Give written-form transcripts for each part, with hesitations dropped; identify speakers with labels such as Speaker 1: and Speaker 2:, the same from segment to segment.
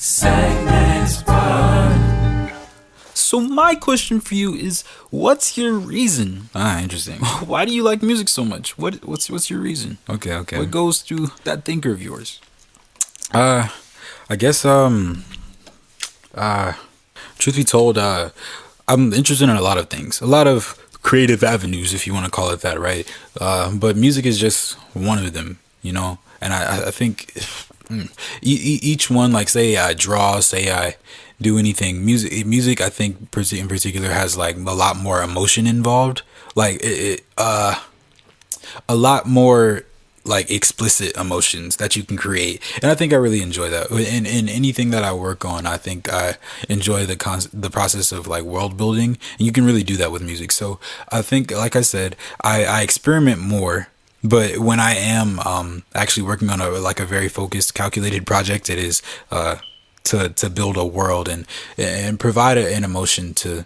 Speaker 1: Segments Pod.
Speaker 2: So my question for you is, what's your reason?
Speaker 3: Interesting.
Speaker 2: Why do you like music so much? What's your reason?
Speaker 3: Okay.
Speaker 2: What goes through that thinker of yours?
Speaker 3: I guess truth be told, I'm interested in a lot of things, a lot of creative avenues, if you want to call it that, right? But music is just one of them, you know. And I think each one, like, say I draw, say I do anything, music I think in particular has like a lot more emotion involved, like a lot more like explicit emotions that you can create, and I think I really enjoy that in anything that I work on. I think I enjoy the process of like world building, and you can really do that with music. So I think, like I said, I experiment more. But when I am actually working on a very focused, calculated project, it is to build a world and provide an emotion to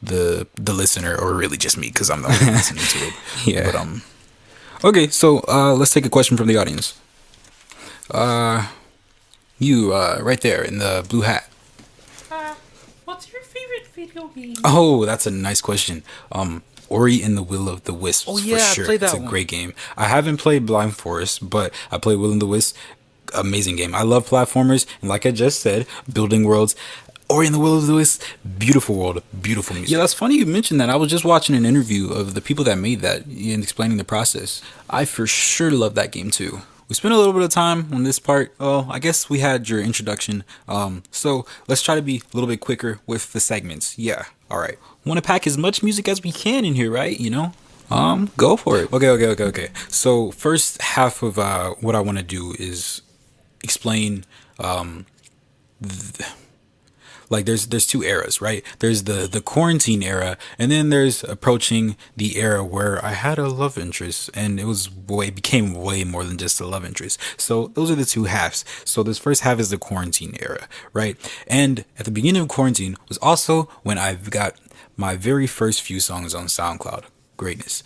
Speaker 3: the listener, or really just me, because I'm the one listening to it.
Speaker 2: Yeah.
Speaker 3: But okay, so let's take a question from the audience. You right there in the blue hat.
Speaker 1: What's your favorite video game?
Speaker 3: Oh, that's a nice question. Ori and the Will of the Wisps.
Speaker 2: Oh, yeah,
Speaker 3: for sure.
Speaker 2: I played that
Speaker 3: It's a
Speaker 2: one.
Speaker 3: great game. I haven't played Blind Forest, but I played Will and the Wisps. Amazing game. I love platformers, and like I just said, building worlds. Ori and the Will of the Wisps, beautiful world, beautiful music.
Speaker 2: Yeah, that's funny you mentioned that. I was just watching an interview of the people that made that and explaining the process. I for sure love that game too. We spent a little bit of time on this part. Oh, I guess we had your introduction. So let's try to be a little bit quicker with the segments. Yeah, all right. Want to pack as much music as we can in here, right? You know, go for it.
Speaker 3: Okay. So first half of what I want to do is explain like there's two eras, right? There's the quarantine era, and then there's approaching the era where I had a love interest, and it became way more than just a love interest. So those are the two halves. So this first half is the quarantine era, right? And at the beginning of quarantine was also when I've got my very first few songs on SoundCloud. Greatness.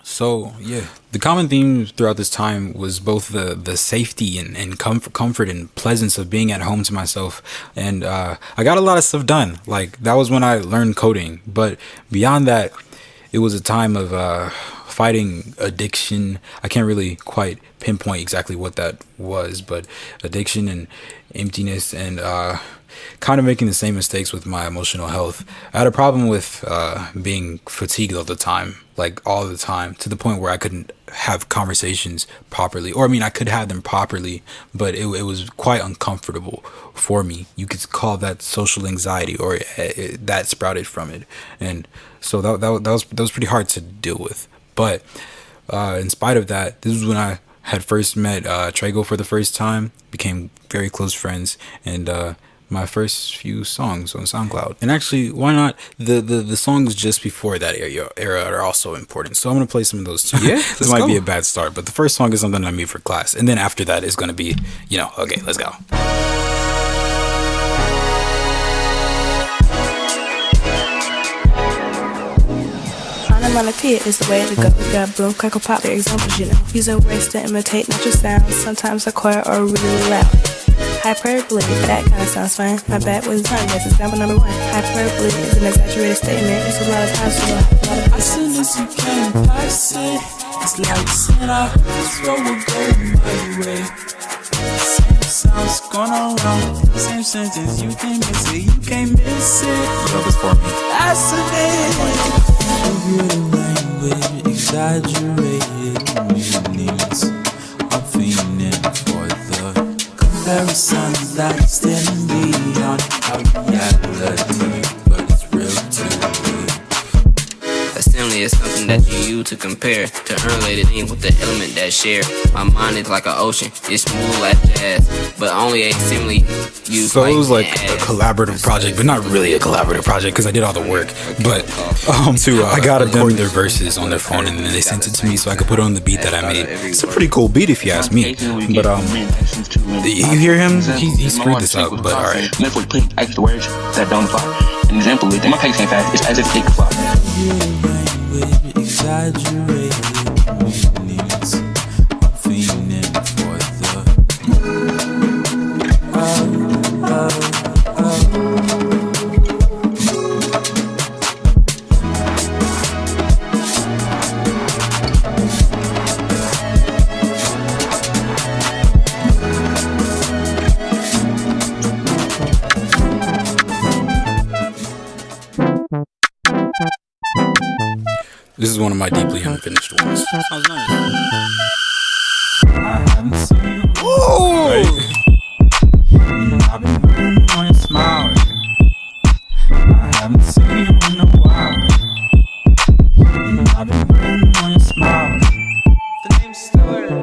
Speaker 3: So yeah, the common theme throughout this time was both the safety and comfort and pleasance of being at home to myself, and I got a lot of stuff done. Like, that was when I learned coding, but beyond that, it was a time of fighting addiction. I can't really quite pinpoint exactly what that was, but addiction and emptiness, and kind of making the same mistakes with my emotional health. I had a problem with being fatigued all the time, like all the time, to the point where I couldn't have conversations properly. Or, I mean, I could have them properly, but it was quite uncomfortable for me. You could call that social anxiety, or that sprouted from it. And so that was pretty hard to deal with. But in spite of that, this is when I had first met Trago for the first time, became very close friends, and my first few songs on SoundCloud. And actually, why not? The songs just before that era are also important. So I'm gonna play some of those too.
Speaker 2: Yeah,
Speaker 3: this might be a bad start, but the first song is something I made for class, and then after that is gonna be, okay, let's go.
Speaker 4: Onomatopoeia is the way to go. We got boom, crackle, pop, they're examples, you know. Using words to imitate natural sounds, sometimes acquired or really loud. Hyperbole, that kind of sounds fine. My bad was tongue, that's example number one. Hyperbole is an exaggerated statement. It's a lot of times to
Speaker 1: As soon as you came past it, it's like saying I heard this road will go my way. Same sounds going around, same sentence. You can't miss it, you can't miss it.
Speaker 3: Love is for me.
Speaker 1: That's it. Language, exaggerated meanings. I'm feeling for the comparisons that extend beyond our reality, but it's real to me.
Speaker 5: Assembly is something that you use to compare, to unrelated things with the element that share. My mind is like an ocean, it's smooth like jazz, but only a simile used.
Speaker 3: So it was like a collaborative project, but not really a collaborative project because I did all the work. But I got to record their verses on their phone, and then they sent it to me so I could put on the beat that I made. It's a pretty cool beat if you ask me. But you hear him? He screwed this up. But all right.
Speaker 6: Therefore, putting extra words that don't apply. An example is that my pace ain't fast. It's as if it could fly.
Speaker 1: Exaggerated meanings. I'm feeling for the
Speaker 3: This is one of my deeply unfinished ones.
Speaker 2: Sounds nice. I haven't seen you. Whoa! Right? I've been waiting on your smile. I haven't seen you in a while. I've been waiting on your smile. The name's Stiller.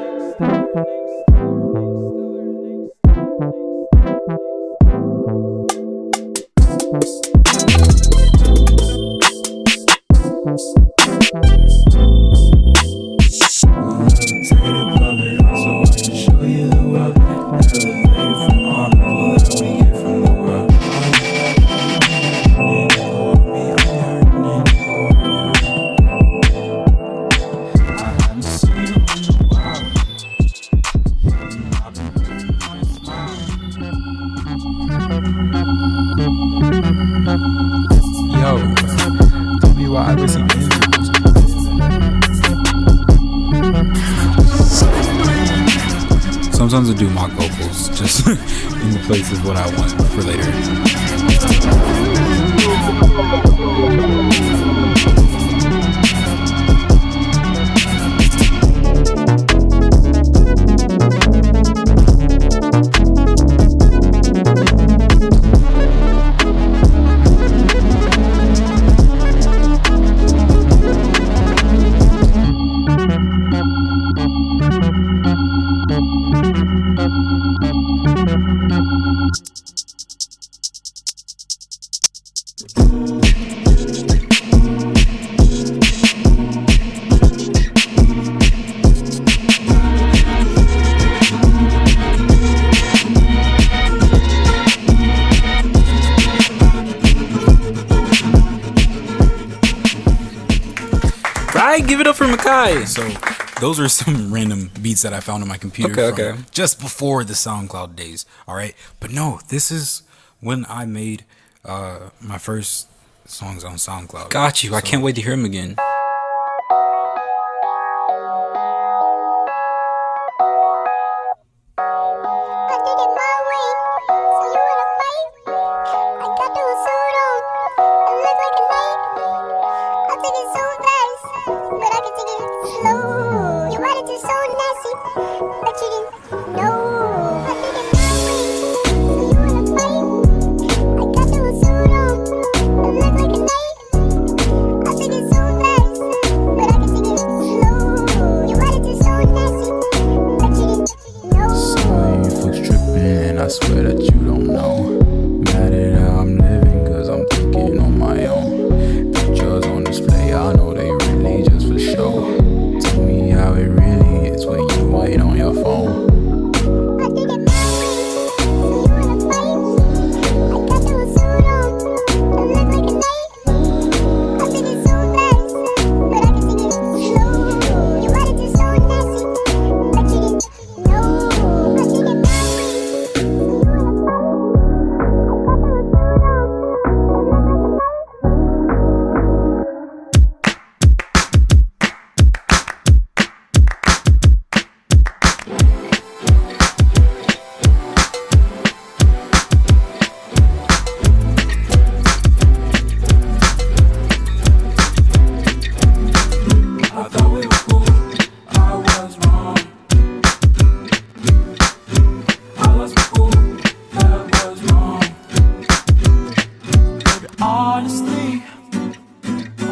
Speaker 3: Sometimes I do mock vocals just in the place of what I want for later.
Speaker 2: Give it up for Mekhi.
Speaker 3: So those are some random beats that I found on my computer
Speaker 2: Okay.
Speaker 3: just before the SoundCloud days. All right, but no, this is when I made my first songs on SoundCloud.
Speaker 2: Got you. I can't wait to hear him again.
Speaker 1: I swear that you don't know. Mad at how I'm living, cause I'm thinking on my own. Pictures on display, I know they really just for show. Tell me how it really is when you wait on your phone.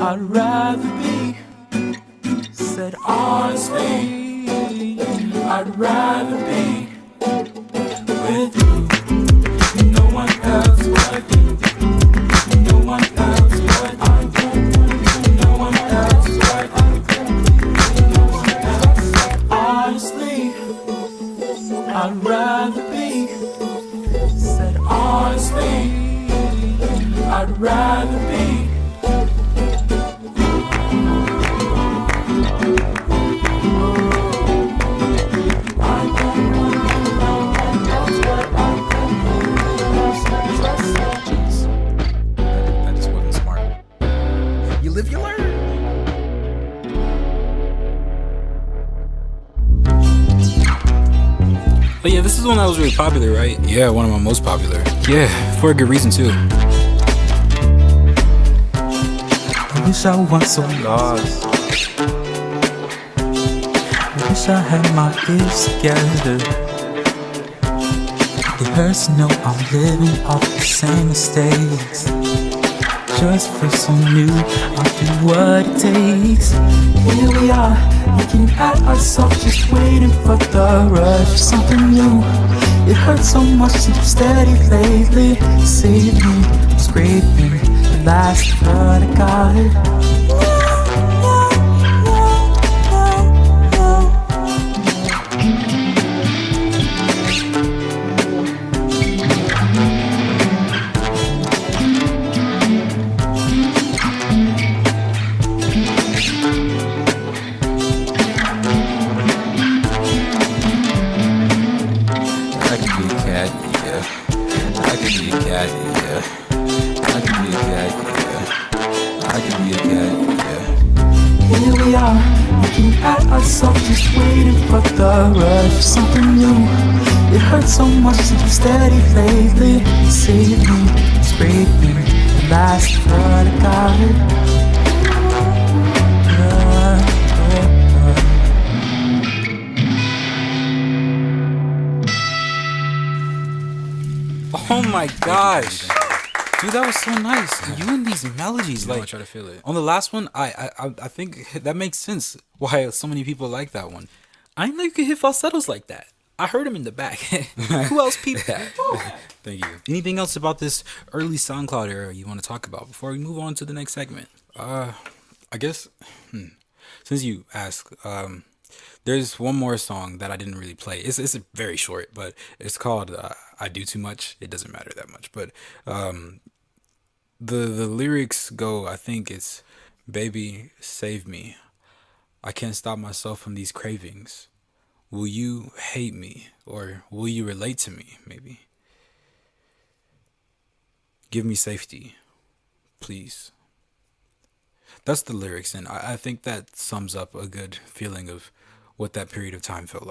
Speaker 1: I'd rather be, said honestly, I'd rather be with you. No one else but you. No one else but I do. No one else but no one else. Honestly, I'd rather be, said honestly, I'd rather be.
Speaker 2: But yeah, this is one that was really popular, right?
Speaker 3: Yeah, one of my most popular.
Speaker 2: Yeah, for a good reason too.
Speaker 1: wish I wasn't so lost. I wish I had my ears together. It hurts to know I'm living off the same mistakes. Just feel so new, I'll do what it takes. Here we are, looking at ourselves, just waiting for the rush of something new. It hurts so much to be steady lately. Save me, I'm scraping the last blood I got it. Just waiting for the rush of something new. It hurts so much to be steady lately. Save me, I'm scraping the last blood I got
Speaker 2: it. Oh my gosh. Dude, that was so nice. You and these melodies,
Speaker 3: I
Speaker 2: like,
Speaker 3: try to feel it.
Speaker 2: On the last one, I think that makes sense why so many people like that one. I didn't know you could hit falsettos like that. I heard him in the back. Who else peeped that?
Speaker 3: Thank you.
Speaker 2: Anything else about this early SoundCloud era you want to talk about before we move on to the next segment?
Speaker 3: I guess, since you asked, there's one more song that I didn't really play. It's very short, but it's called I Do Too Much. It doesn't matter that much, but the lyrics go, I think it's, baby, save me. I can't stop myself from these cravings. Will you hate me, or will you relate to me, maybe? Give me safety, please. That's the lyrics, and I think that sums up a good feeling of what that period of time felt like.